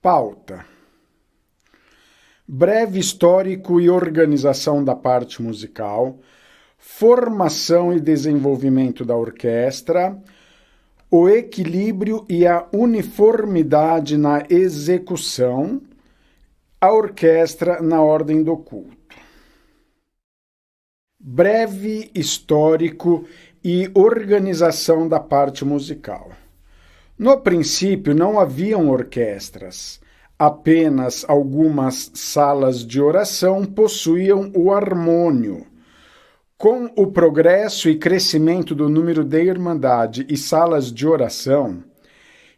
Pauta: breve histórico e organização da parte musical, formação e desenvolvimento da orquestra, o equilíbrio e a uniformidade na execução, a orquestra na ordem do culto. Breve histórico e organização da parte musical. No princípio não haviam orquestras. Apenas algumas salas de oração possuíam o harmônio. Com o progresso e crescimento do número de irmandade e salas de oração,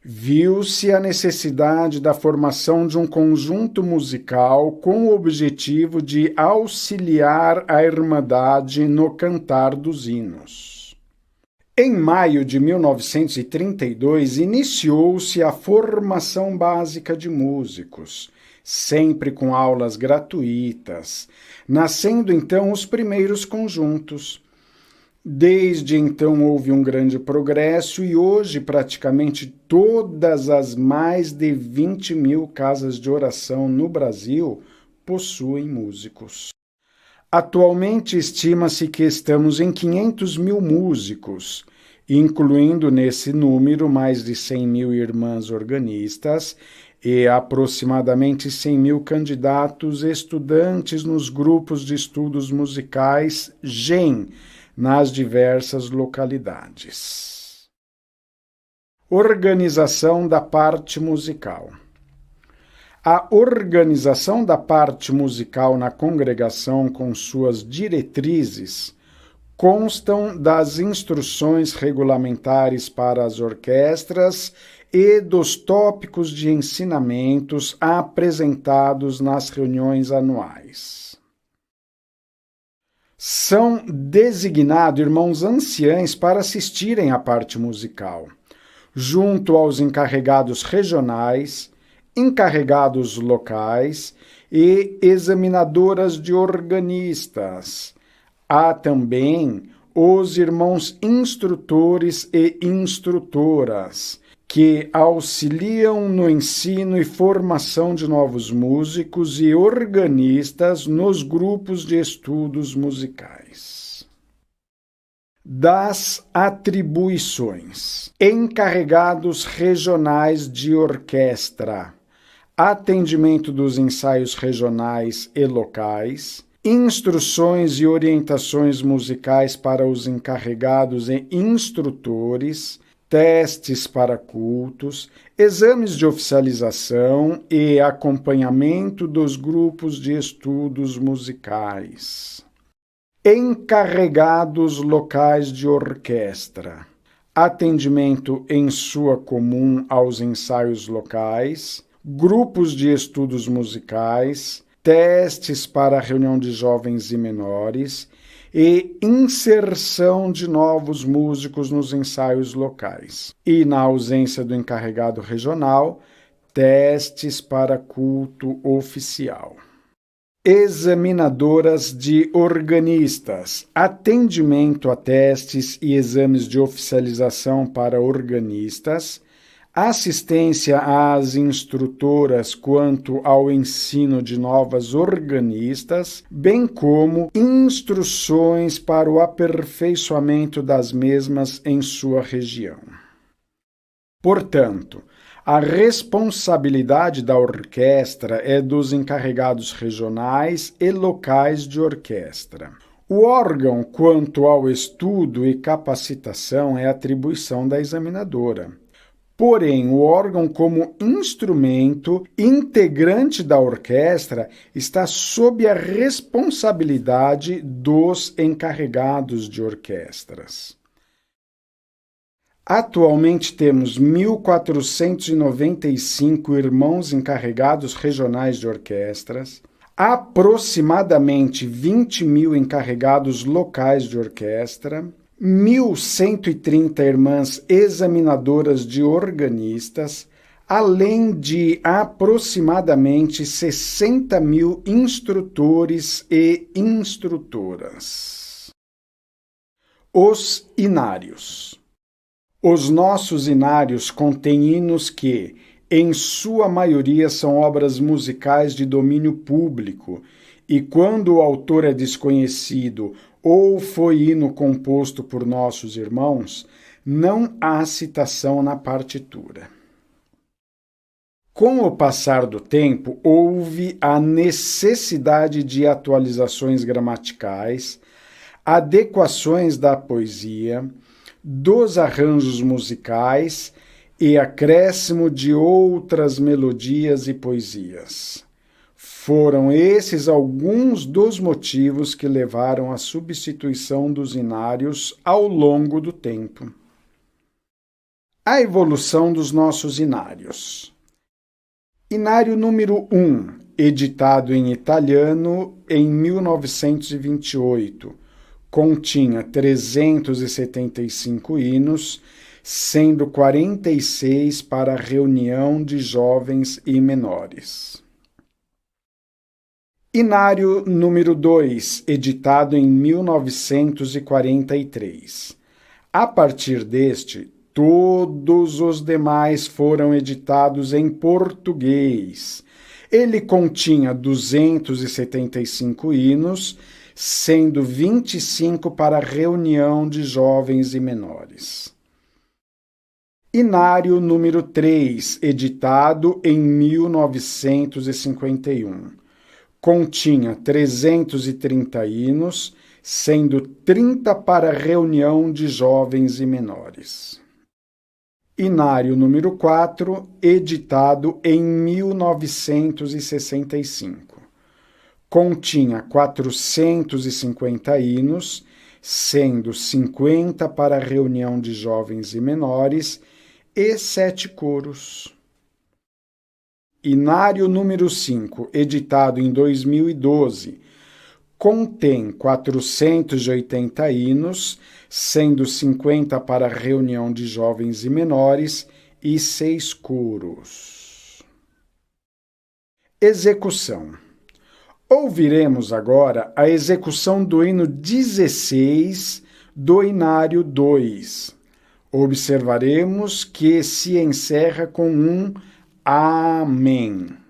viu-se a necessidade da formação de um conjunto musical com o objetivo de auxiliar a irmandade no cantar dos hinos. Em maio de 1932, iniciou-se a formação básica de músicos, sempre com aulas gratuitas, nascendo então os primeiros conjuntos. Desde então houve um grande progresso e hoje praticamente todas as mais de 20.000 casas de oração no Brasil possuem músicos. Atualmente estima-se que estamos em 500.000 músicos, incluindo nesse número mais de 100.000 irmãs organistas e aproximadamente 100.000 candidatos estudantes nos grupos de estudos musicais GEM, nas diversas localidades. Organização da parte musical. A organização da parte musical na congregação com suas diretrizes constam das instruções regulamentares para as orquestras e dos tópicos de ensinamentos apresentados nas reuniões anuais. São designados irmãos anciães para assistirem à parte musical, junto aos encarregados regionais, encarregados locais e examinadoras de organistas. Há também os irmãos instrutores e instrutoras, que auxiliam no ensino e formação de novos músicos e organistas nos grupos de estudos musicais. Das atribuições: encarregados regionais de orquestra, atendimento dos ensaios regionais e locais, instruções e orientações musicais para os encarregados e instrutores, testes para cultos, exames de oficialização e acompanhamento dos grupos de estudos musicais. Encarregados locais de orquestra, atendimento em sua comum aos ensaios locais, grupos de estudos musicais, testes para a reunião de jovens e menores, e inserção de novos músicos nos ensaios locais. E, na ausência do encarregado regional, testes para culto oficial. Examinadoras de organistas, atendimento a testes e exames de oficialização para organistas, assistência às instrutoras quanto ao ensino de novas organistas, bem como instruções para o aperfeiçoamento das mesmas em sua região. Portanto, a responsabilidade da orquestra é dos encarregados regionais e locais de orquestra. O órgão quanto ao estudo e capacitação é atribuição da examinadora. Porém, o órgão como instrumento integrante da orquestra está sob a responsabilidade dos encarregados de orquestras. Atualmente temos 1.495 irmãos encarregados regionais de orquestras, aproximadamente 20.000 encarregados locais de orquestra, 1.130 irmãs examinadoras de organistas, além de aproximadamente 60.000 instrutores e instrutoras. Os inários. Os nossos inários contêm hinos que, Em sua maioria são obras musicais de domínio público, e quando o autor é desconhecido ou foi hino composto por nossos irmãos, não há citação na partitura. Com o passar do tempo, houve a necessidade de atualizações gramaticais, adequações da poesia, dos arranjos musicais e acréscimo de outras melodias e poesias. Foram esses alguns dos motivos que levaram à substituição dos inários ao longo do tempo. A evolução dos nossos inários. Inário número 1, editado em italiano em 1928, continha 375 hinos, sendo 46 para reunião de jovens e menores. Inário número 2, editado em 1943. A partir deste, todos os demais foram editados em português. Ele continha 275 hinos, sendo 25 para reunião de jovens e menores. Inário número 3, editado em 1951. Continha 330 hinos, sendo 30 para reunião de jovens e menores. Inário número 4, editado em 1965. Continha 450 hinos, sendo 50 para reunião de jovens e menores e 7 coros. Inário número 5, editado em 2012, contém 480 hinos, sendo 50 para reunião de jovens e menores e 6 coros. Execução. Ouviremos agora a execução do hino 16 do Inário 2. Observaremos que se encerra com um Amém.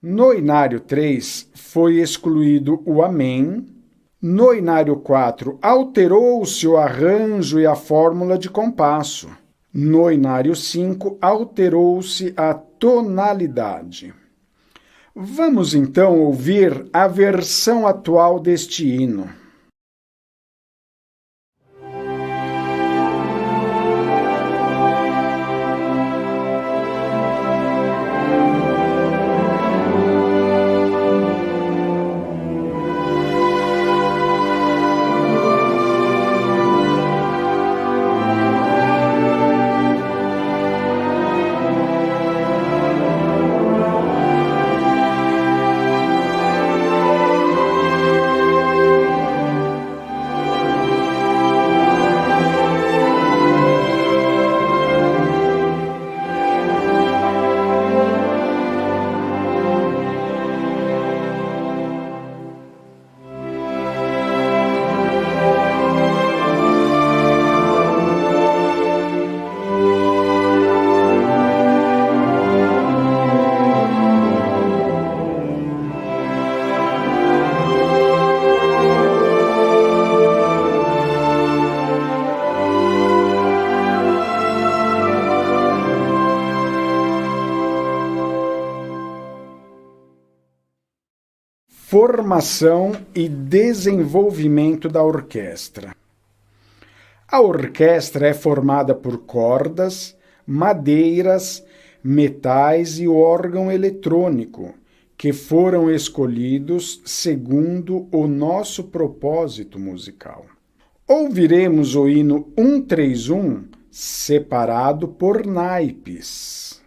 No Inário 3 foi excluído o Amém. No Inário 4 alterou-se o arranjo e a fórmula de compasso. No Inário 5 alterou-se a tonalidade. Vamos então ouvir a versão atual deste hino. formação e desenvolvimento da orquestra. A orquestra é formada por cordas, madeiras, metais e órgão eletrônico, que foram escolhidos segundo o nosso propósito musical. Ouviremos o hino 131, separado por naipes.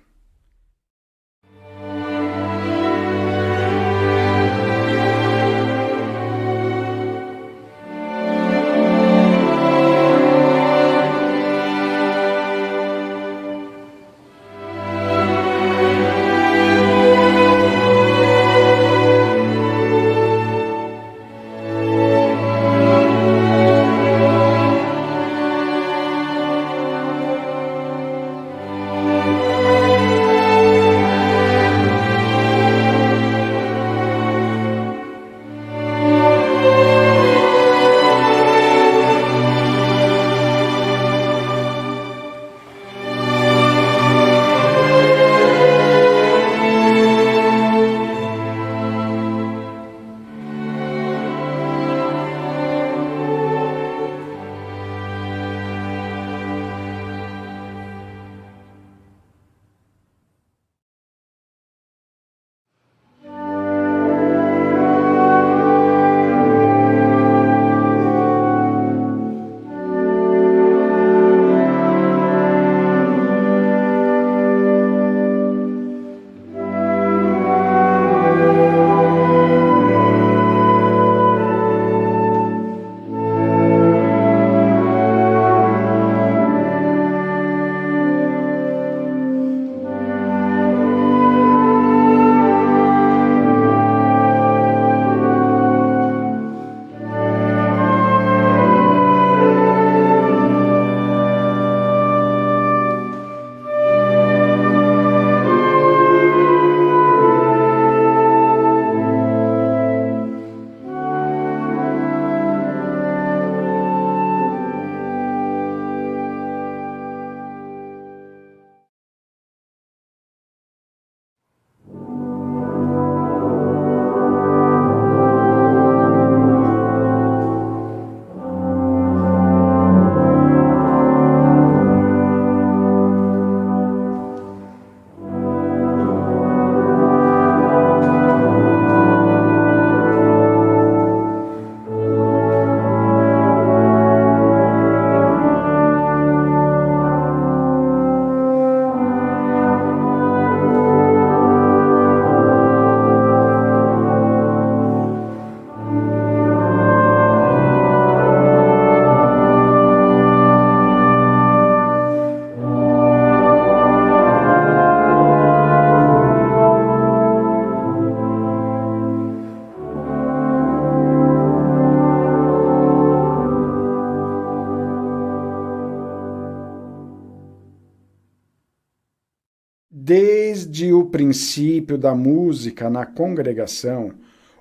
Desde o princípio da música na congregação,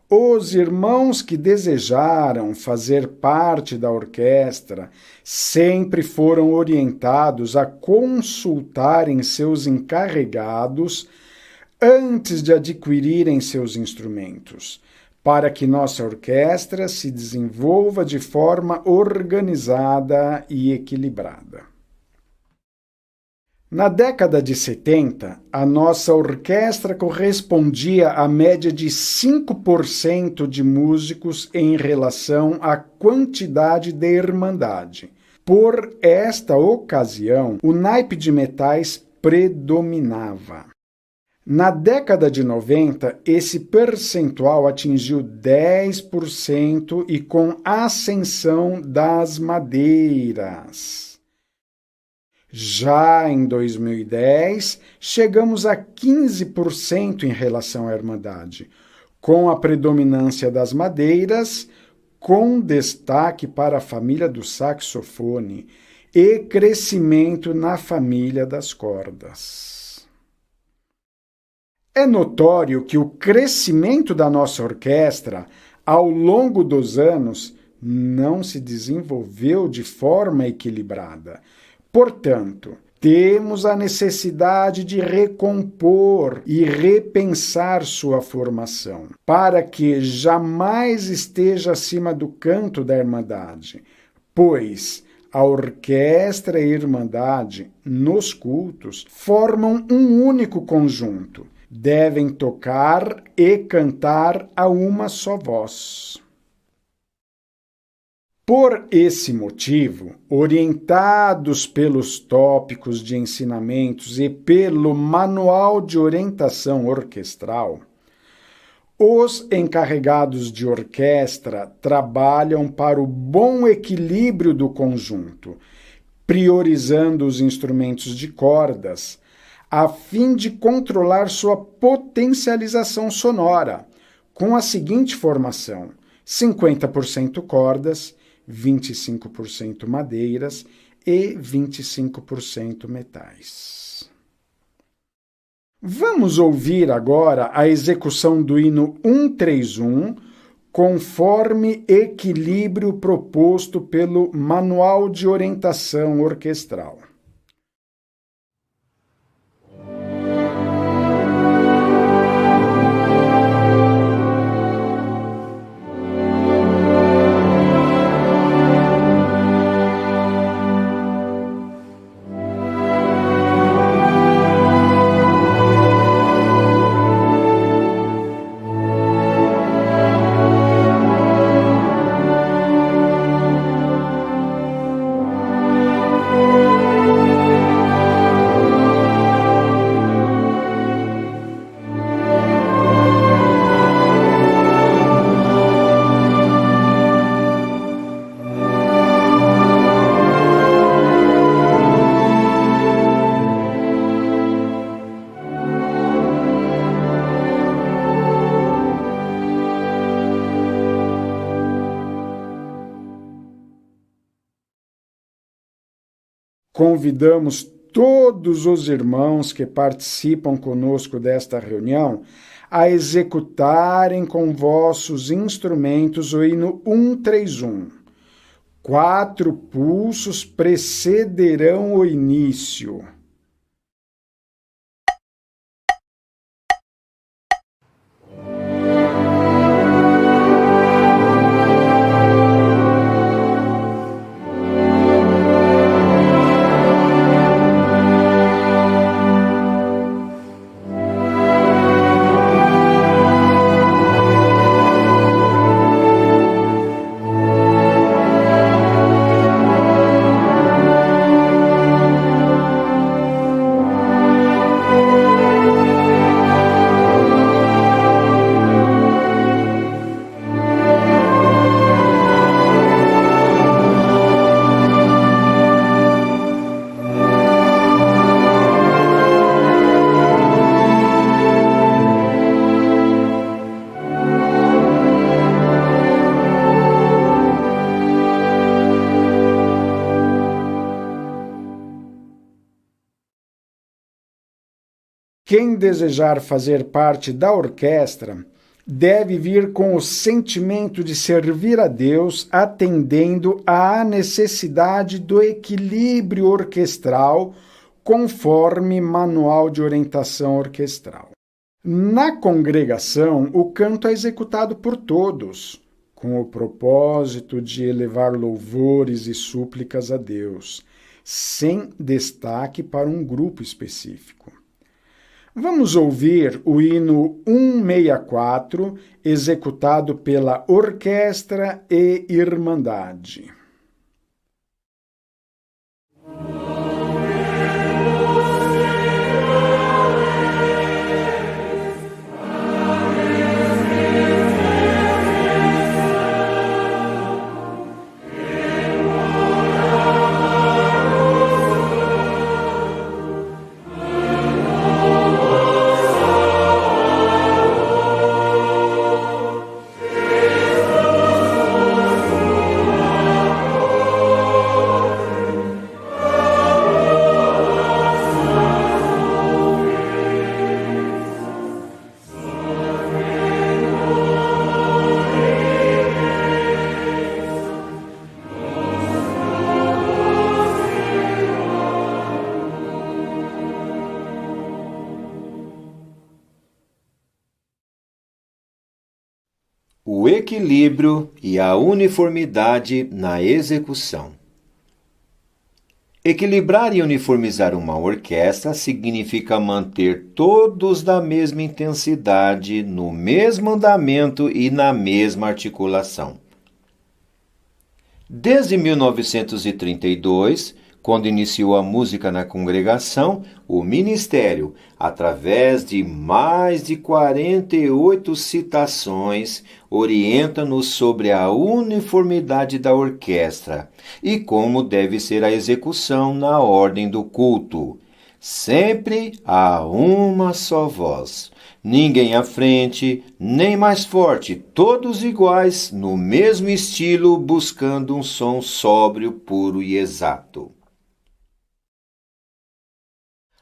os irmãos que desejaram fazer parte da orquestra sempre foram orientados a consultarem seus encarregados antes de adquirirem seus instrumentos, para que nossa orquestra se desenvolva de forma organizada e equilibrada. Na década de 70, a nossa orquestra correspondia à média de 5% de músicos em relação à quantidade de irmandade. Por esta ocasião, o naipe de metais predominava. Na década de 90, esse percentual atingiu 10% e com a ascensão das madeiras. Já em 2010, chegamos a 15% em relação à irmandade, com a predominância das madeiras, com destaque para a família do saxofone e crescimento na família das cordas. É notório que o crescimento da nossa orquestra, ao longo dos anos, não se desenvolveu de forma equilibrada. Portanto, temos a necessidade de recompor e repensar sua formação, para que jamais esteja acima do canto da Irmandade, pois a orquestra e a Irmandade, nos cultos, formam um único conjunto. Devem tocar e cantar a uma só voz. Por esse motivo, orientados pelos tópicos de ensinamentos e pelo Manual de Orientação Orquestral, os encarregados de orquestra trabalham para o bom equilíbrio do conjunto, priorizando os instrumentos de cordas, a fim de controlar sua potencialização sonora, com a seguinte formação: 50% cordas, 25% madeiras e 25% metais. Vamos ouvir agora a execução do hino 131, conforme equilíbrio proposto pelo Manual de Orientação Orquestral. Convidamos todos os irmãos que participam conosco desta reunião a executarem com vossos instrumentos o hino 131. 4 pulsos precederão o início. Quem desejar fazer parte da orquestra deve vir com o sentimento de servir a Deus, atendendo à necessidade do equilíbrio orquestral, conforme Manual de Orientação Orquestral. Na congregação, o canto é executado por todos, com o propósito de elevar louvores e súplicas a Deus, sem destaque para um grupo específico. Vamos ouvir o hino 164, executado pela Orquestra e Irmandade. o equilíbrio e a uniformidade na execução. Equilibrar e uniformizar uma orquestra significa manter todos na mesma intensidade, no mesmo andamento e na mesma articulação. Desde 1932, quando iniciou a música na congregação, o ministério, através de mais de 48 citações, orienta-nos sobre a uniformidade da orquestra e como deve ser a execução na ordem do culto. Sempre há uma só voz. Ninguém à frente, nem mais forte, todos iguais, no mesmo estilo, buscando um som sóbrio, puro e exato.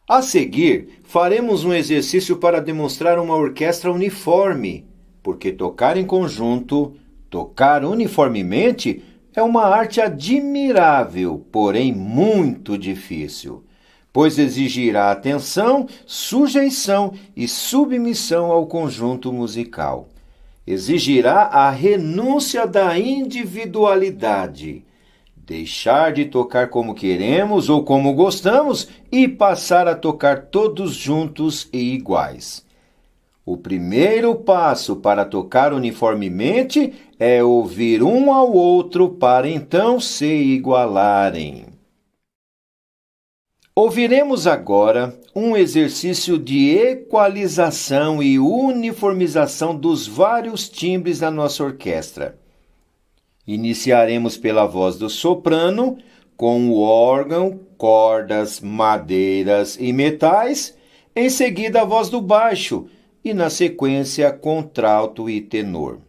A seguir, faremos um exercício para demonstrar uma orquestra uniforme, porque tocar em conjunto, tocar uniformemente, é uma arte admirável, porém muito difícil, pois exigirá atenção, sujeição e submissão ao conjunto musical. Exigirá a renúncia da individualidade, deixar de tocar como queremos ou como gostamos e passar a tocar todos juntos e iguais. O primeiro passo para tocar uniformemente é ouvir um ao outro para então se igualarem. Ouviremos agora um exercício de equalização e uniformização dos vários timbres da nossa orquestra. Iniciaremos pela voz do soprano, com o órgão, cordas, madeiras e metais, em seguida a voz do baixo e, na sequência, contralto e tenor.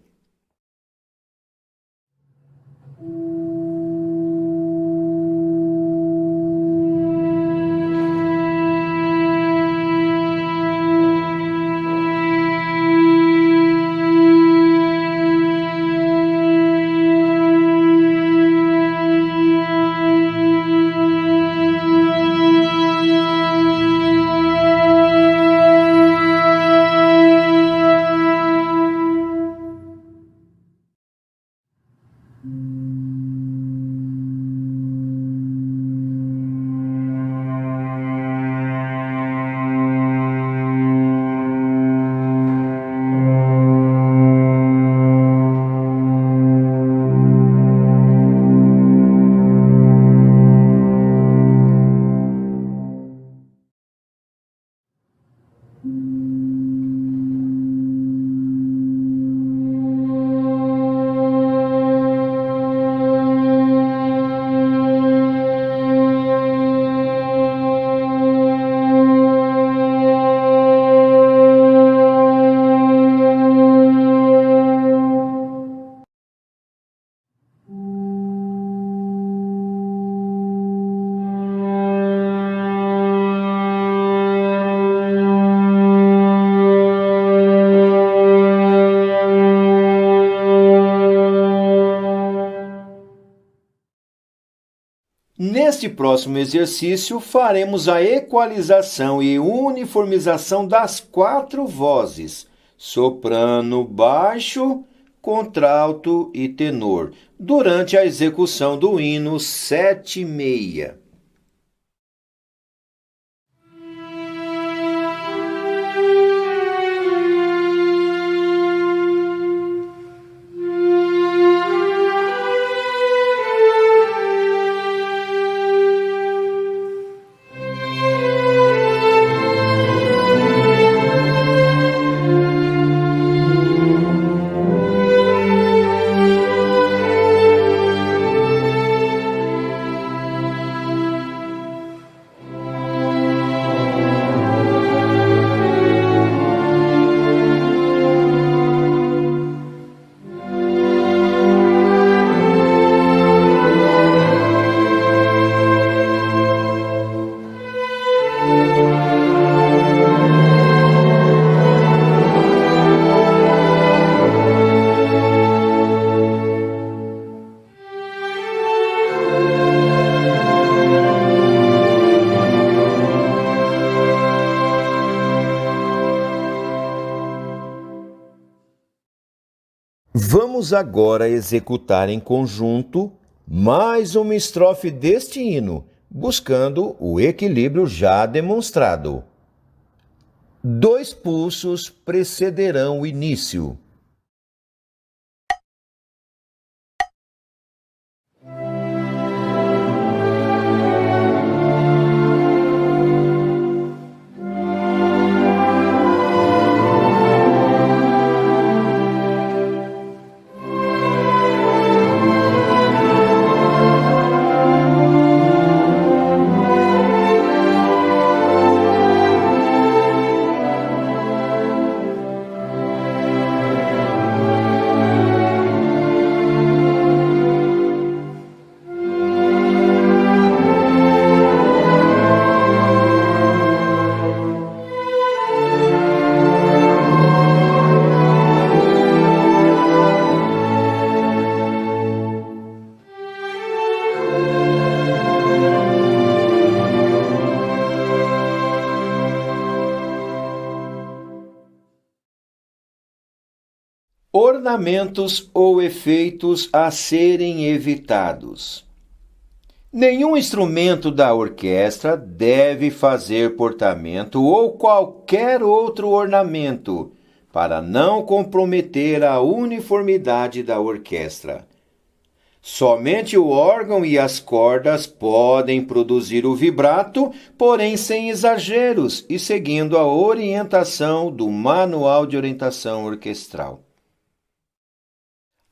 Neste próximo exercício, faremos a equalização e uniformização das 4 vozes, soprano, baixo, contralto e tenor, durante a execução do hino 7/6. Vamos agora executar em conjunto mais uma estrofe deste hino, buscando o equilíbrio já demonstrado. 2 pulsos precederão o início. Ornamentos ou efeitos a serem evitados. Nenhum instrumento da orquestra deve fazer portamento ou qualquer outro ornamento para não comprometer a uniformidade da orquestra. Somente o órgão e as cordas podem produzir o vibrato, porém sem exageros e seguindo a orientação do Manual de Orientação Orquestral.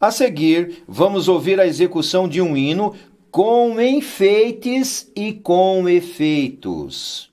A seguir, vamos ouvir a execução de um hino com enfeites e com efeitos.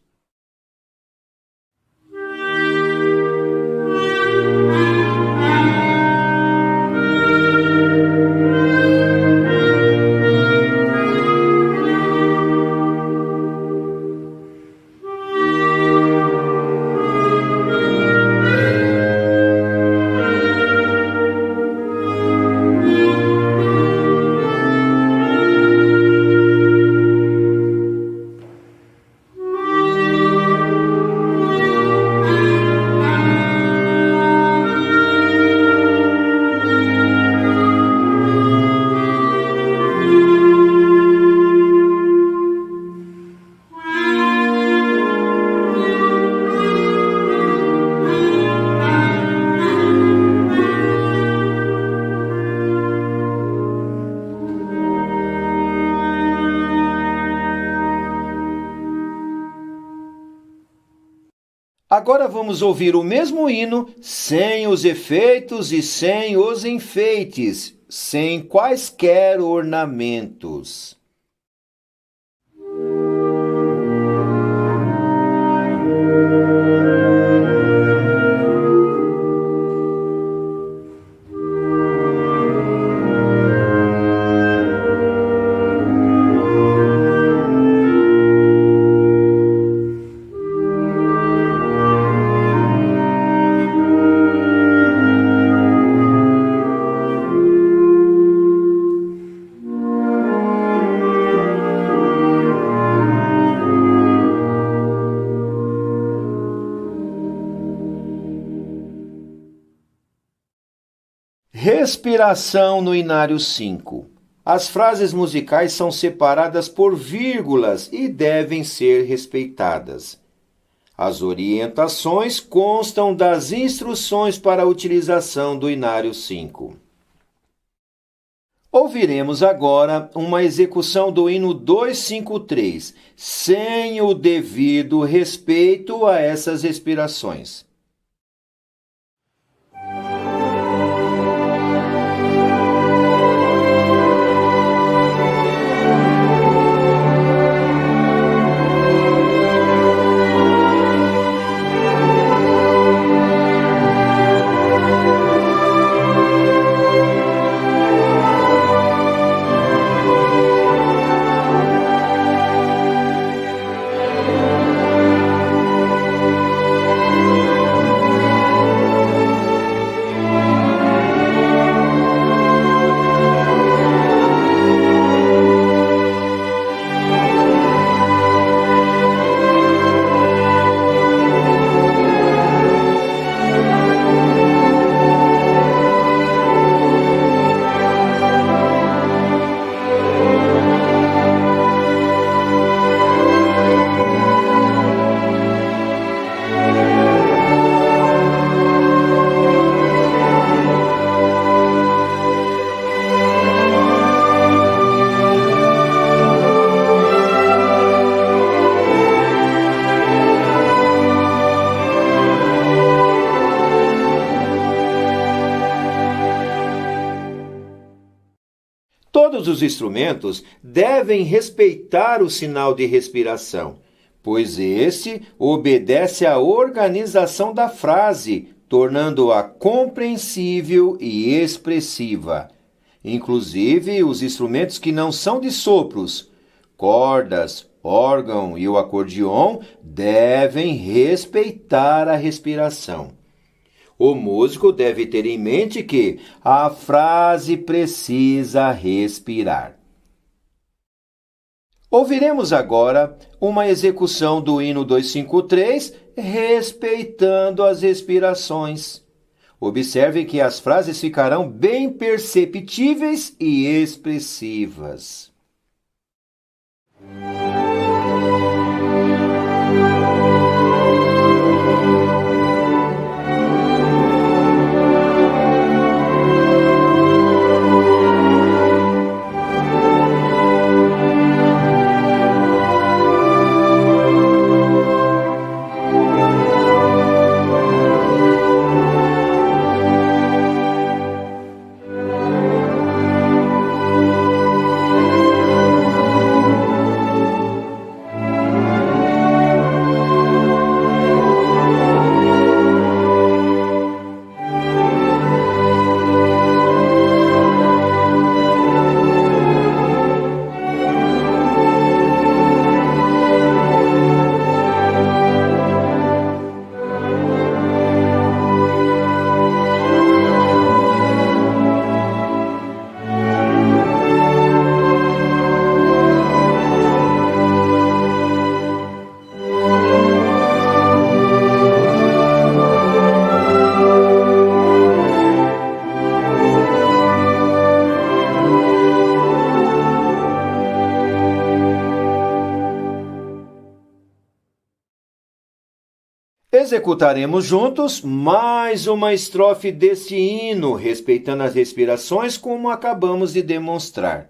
Agora vamos ouvir o mesmo hino sem os efeitos e sem os enfeites, sem quaisquer ornamentos. Respiração no Inário 5. As frases musicais são separadas por vírgulas e devem ser respeitadas. As orientações constam das instruções para a utilização do Inário 5. Ouviremos agora uma execução do hino 253, sem o devido respeito a essas respirações. Todos os instrumentos devem respeitar o sinal de respiração, pois esse obedece à organização da frase, tornando-a compreensível e expressiva. Inclusive, os instrumentos que não são de sopros, cordas, órgão e o acordeon devem respeitar a respiração. O músico deve ter em mente que a frase precisa respirar. Ouviremos agora uma execução do hino 253, respeitando as respirações. Observe que as frases ficarão bem perceptíveis e expressivas. Executaremos juntos mais uma estrofe deste hino, respeitando as respirações como acabamos de demonstrar.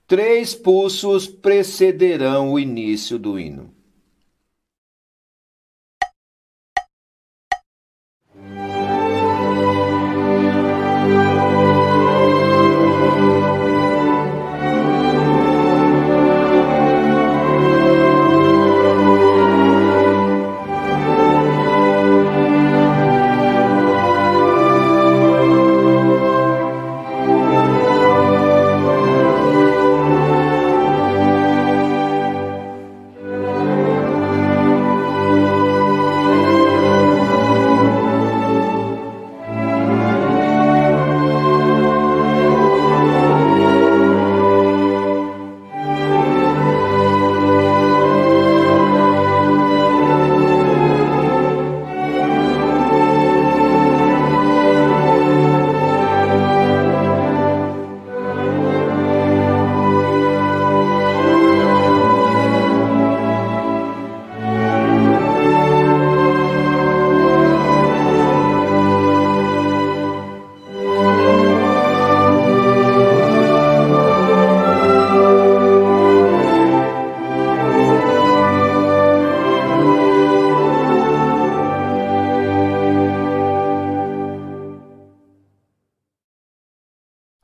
3 pulsos precederão o início do hino.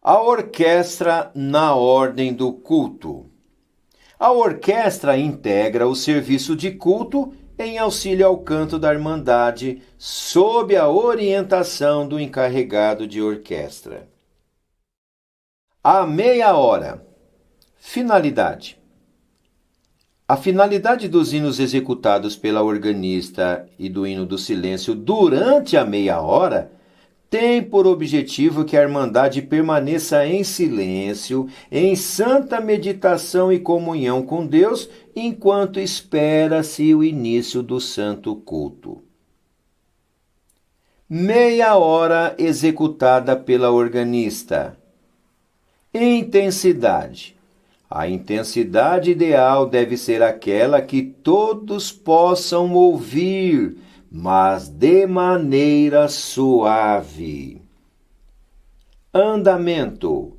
A orquestra na ordem do culto. A orquestra integra o serviço de culto em auxílio ao canto da Irmandade, sob a orientação do encarregado de orquestra. A meia hora. Finalidade. A finalidade dos hinos executados pela organista e do hino do silêncio durante a meia hora tem por objetivo que a Irmandade permaneça em silêncio, em santa meditação e comunhão com Deus, enquanto espera-se o início do santo culto. Meia hora executada pela organista. Intensidade. A intensidade ideal deve ser aquela que todos possam ouvir, mas de maneira suave. Andamento.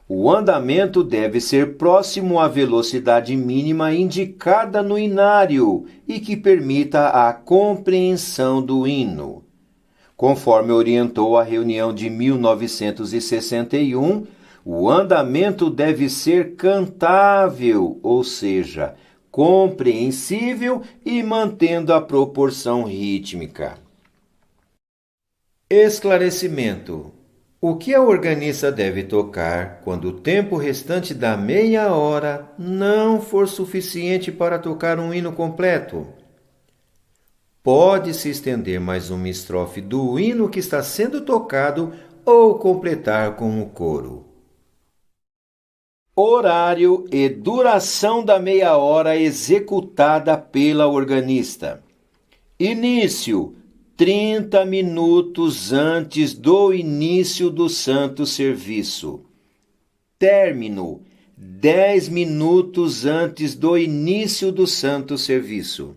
O andamento deve ser próximo à velocidade mínima indicada no inário e que permita a compreensão do hino. Conforme orientou a reunião de 1961, O andamento deve ser cantável, ou seja, compreensível e mantendo a proporção rítmica. Esclarecimento. O que a organista deve tocar quando o tempo restante da meia hora não for suficiente para tocar um hino completo? Pode-se estender mais uma estrofe do hino que está sendo tocado ou completar com o coro. Horário e duração da meia hora executada pela organista. Início: 30 minutos antes do início do santo serviço. Término: 10 minutos antes do início do santo serviço.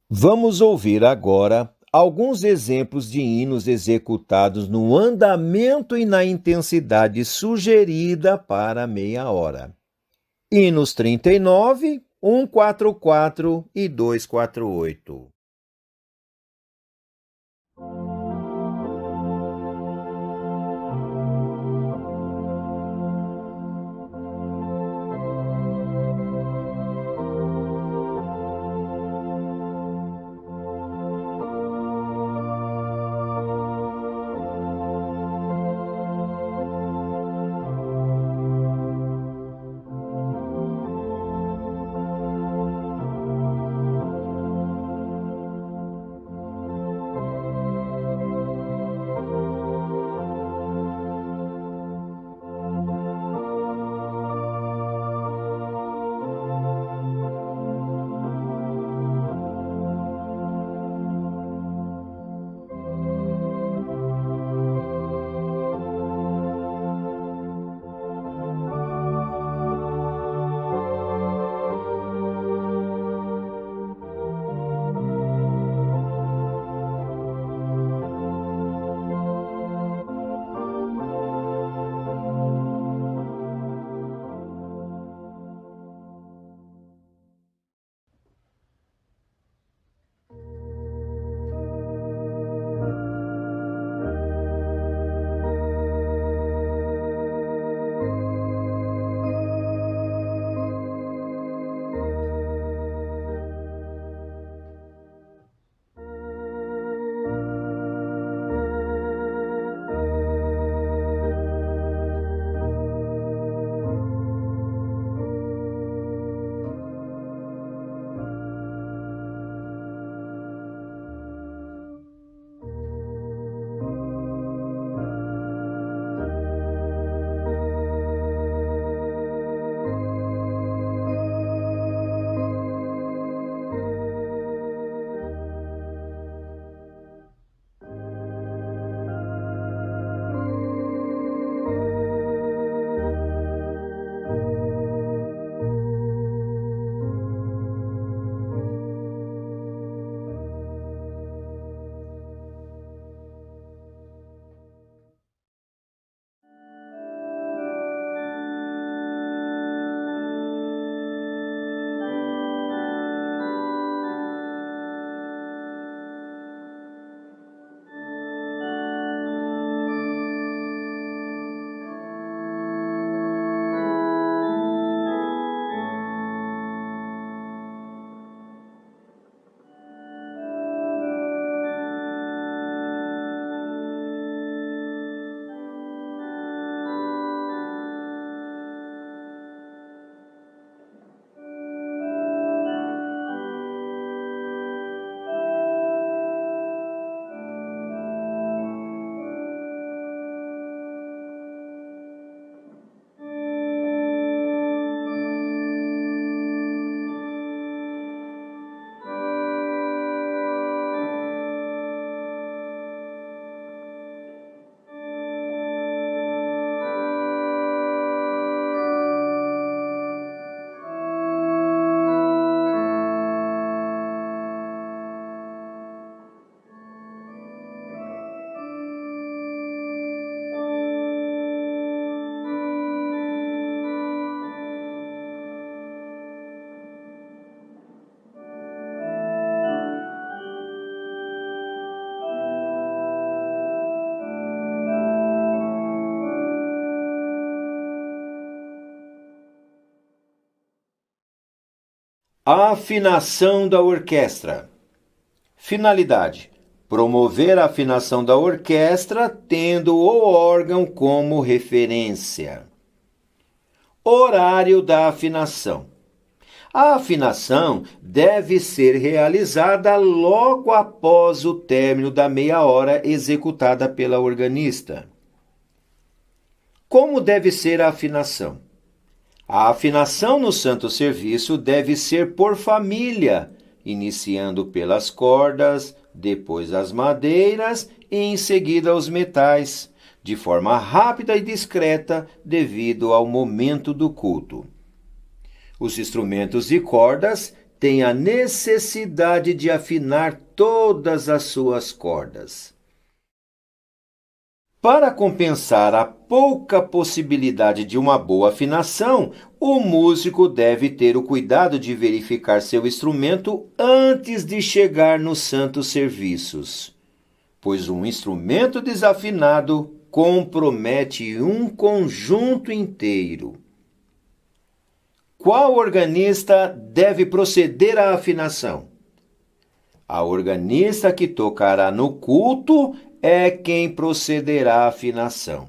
Vamos ouvir agora alguns exemplos de hinos executados no andamento e na intensidade sugerida para a meia hora. Hinos 39, 144 e 248. Afinação da orquestra. Finalidade: promover a afinação da orquestra, tendo o órgão como referência. Horário da afinação. A afinação deve ser realizada logo após o término da meia hora executada pela organista. Como deve ser a afinação? A afinação no Santo Serviço deve ser por família, iniciando pelas cordas, depois as madeiras e em seguida os metais, de forma rápida e discreta devido ao momento do culto. Os instrumentos de cordas têm a necessidade de afinar todas as suas cordas. Para compensar a pouca possibilidade de uma boa afinação, o músico deve ter o cuidado de verificar seu instrumento antes de chegar nos santos serviços, pois um instrumento desafinado compromete um conjunto inteiro. Qual organista deve proceder à afinação? A organista que tocará no culto é quem procederá à afinação.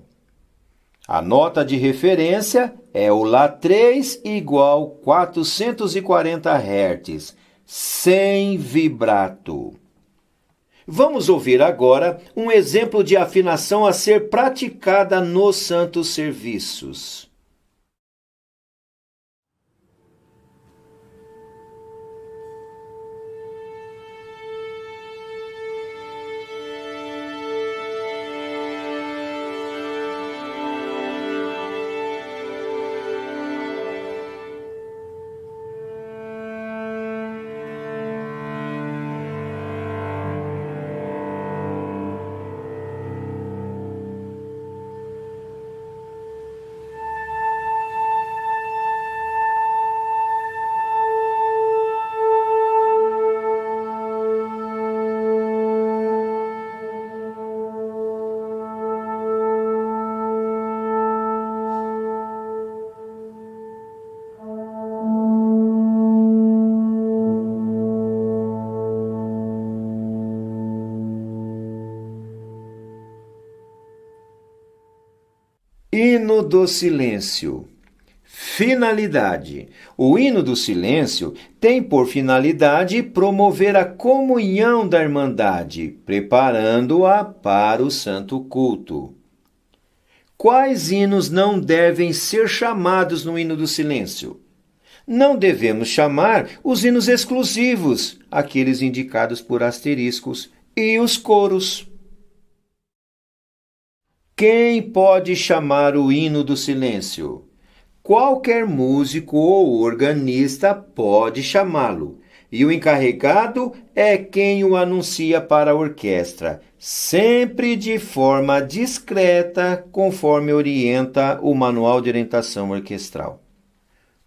A nota de referência é o Lá3 igual 440 Hz, sem vibrato. Vamos ouvir agora um exemplo de afinação a ser praticada nos santos serviços. Hino do Silêncio. Finalidade: o hino do silêncio tem por finalidade promover a comunhão da Irmandade, preparando-a para o santo culto. Quais hinos não devem ser chamados no hino do silêncio? Não devemos chamar os hinos exclusivos, aqueles indicados por asteriscos, e os coros. Quem pode chamar o hino do silêncio? Qualquer músico ou organista pode chamá-lo, e o encarregado é quem o anuncia para a orquestra, sempre de forma discreta, conforme orienta o Manual de Orientação Orquestral.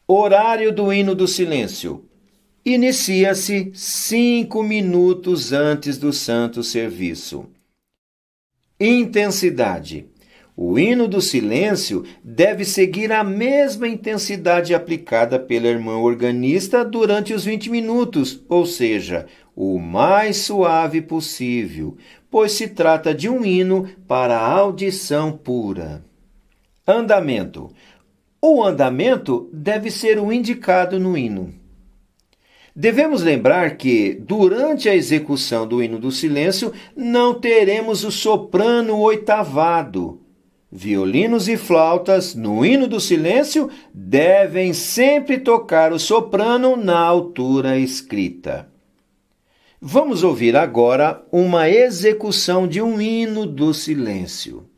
Horário do hino do silêncio. Inicia-se 5 minutos antes do santo serviço. Intensidade. O hino do silêncio deve seguir a mesma intensidade aplicada pela irmã organista durante os 20 minutos, ou seja, o mais suave possível, pois se trata de um hino para a audição pura. Andamento. O andamento deve ser o indicado no hino. Devemos lembrar que, durante a execução do hino do silêncio, não teremos o soprano oitavado. Violinos e flautas, no hino do silêncio, devem sempre tocar o soprano na altura escrita. Vamos ouvir agora uma execução de um hino do silêncio.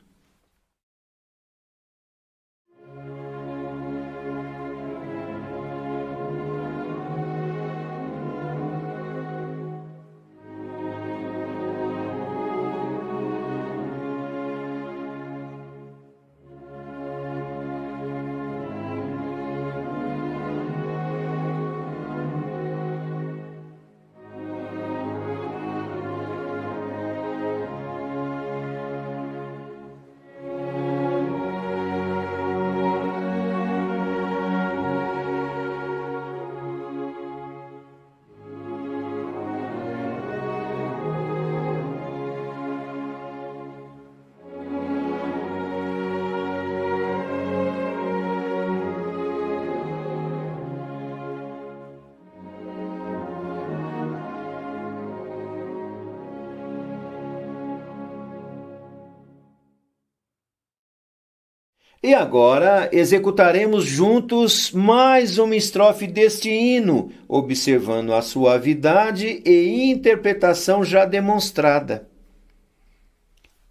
E agora executaremos juntos mais uma estrofe deste hino, observando a suavidade e interpretação já demonstrada.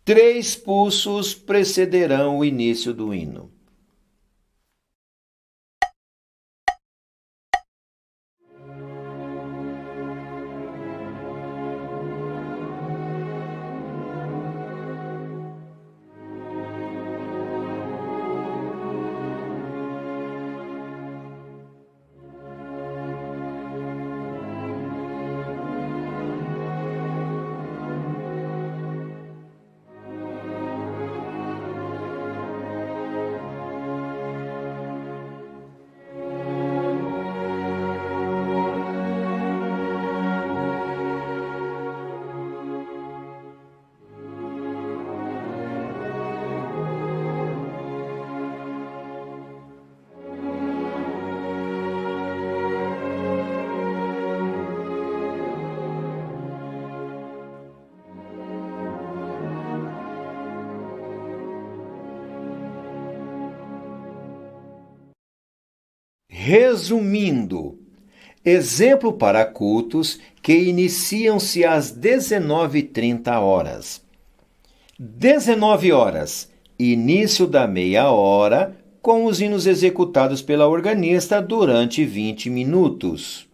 3 pulsos precederão o início do hino. Resumindo, exemplo para cultos que iniciam-se às 19h30. 19 horas, início da meia hora, com os hinos executados pela organista durante 20 minutos.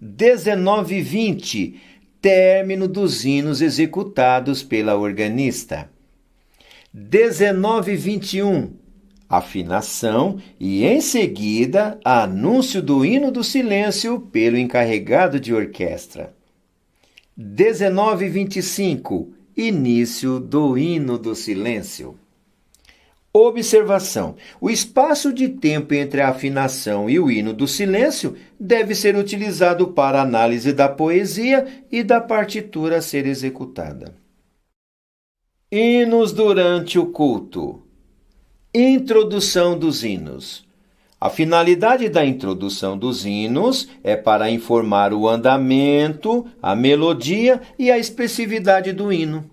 19h20, término dos hinos executados pela organista. 19h21, afinação e, em seguida, anúncio do hino do silêncio pelo encarregado de orquestra. 19h25, início do hino do silêncio. Observação: o espaço de tempo entre a afinação e o hino do silêncio deve ser utilizado para análise da poesia e da partitura a ser executada. Hinos durante o culto. Introdução dos hinos. A finalidade da introdução dos hinos é para informar o andamento, a melodia e a expressividade do hino.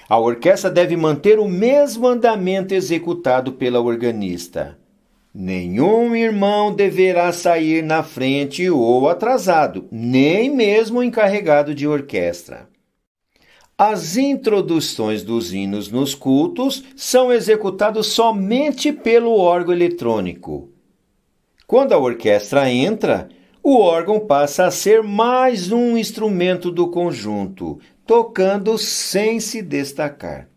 A orquestra deve manter o mesmo andamento executado pela organista. Nenhum irmão deverá sair na frente ou atrasado, nem mesmo o encarregado de orquestra. As introduções dos hinos nos cultos são executadas somente pelo órgão eletrônico. Quando a orquestra entra, o órgão passa a ser mais um instrumento do conjunto, tocando sem se destacar.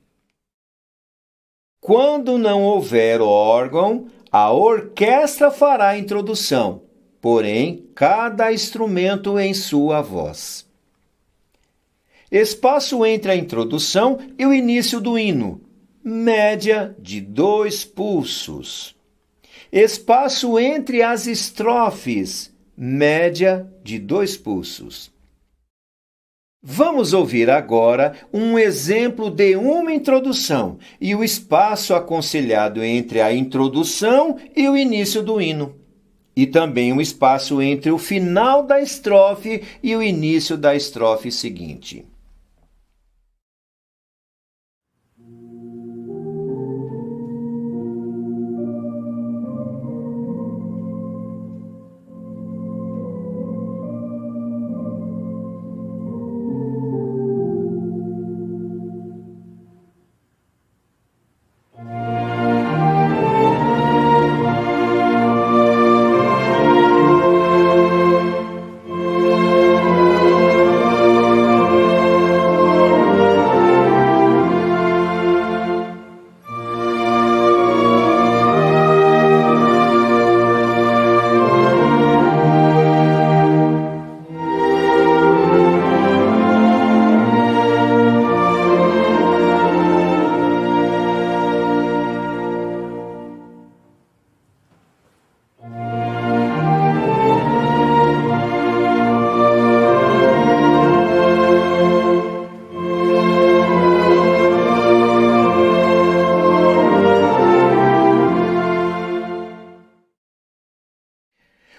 Quando não houver órgão, a orquestra fará a introdução, porém, cada instrumento em sua voz. Espaço entre a introdução e o início do hino, média de 2 pulsos. Espaço entre as estrofes, média de 2 pulsos. Vamos ouvir agora um exemplo de uma introdução e o espaço aconselhado entre a introdução e o início do hino. E também um espaço entre o final da estrofe e o início da estrofe seguinte.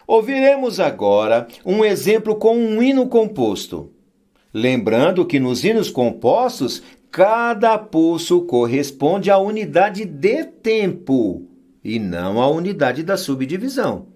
Ouviremos agora um exemplo com um hino composto. Lembrando que nos hinos compostos, cada pulso corresponde à unidade de tempo e não à unidade da subdivisão.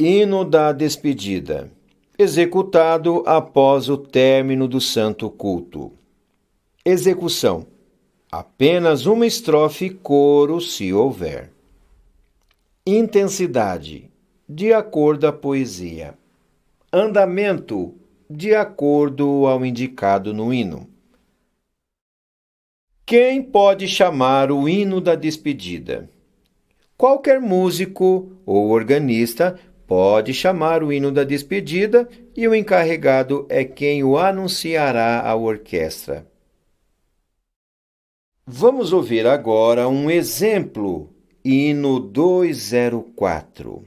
Hino da despedida, executado após o término do santo culto. Execução: apenas uma estrofe e coro, se houver. Intensidade: de acordo à poesia. Andamento: de acordo ao indicado no hino. Quem pode chamar o hino da despedida? Qualquer músico ou organista pode chamar o hino da despedida e o encarregado é quem o anunciará à orquestra. Vamos ouvir agora um exemplo, hino 204.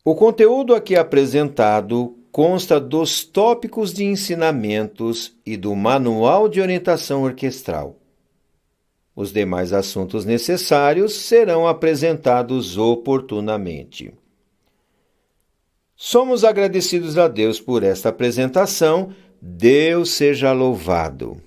O conteúdo aqui apresentado consta dos tópicos de ensinamentos e do Manual de Orientação Orquestral. Os demais assuntos necessários serão apresentados oportunamente. Somos agradecidos a Deus por esta apresentação. Deus seja louvado.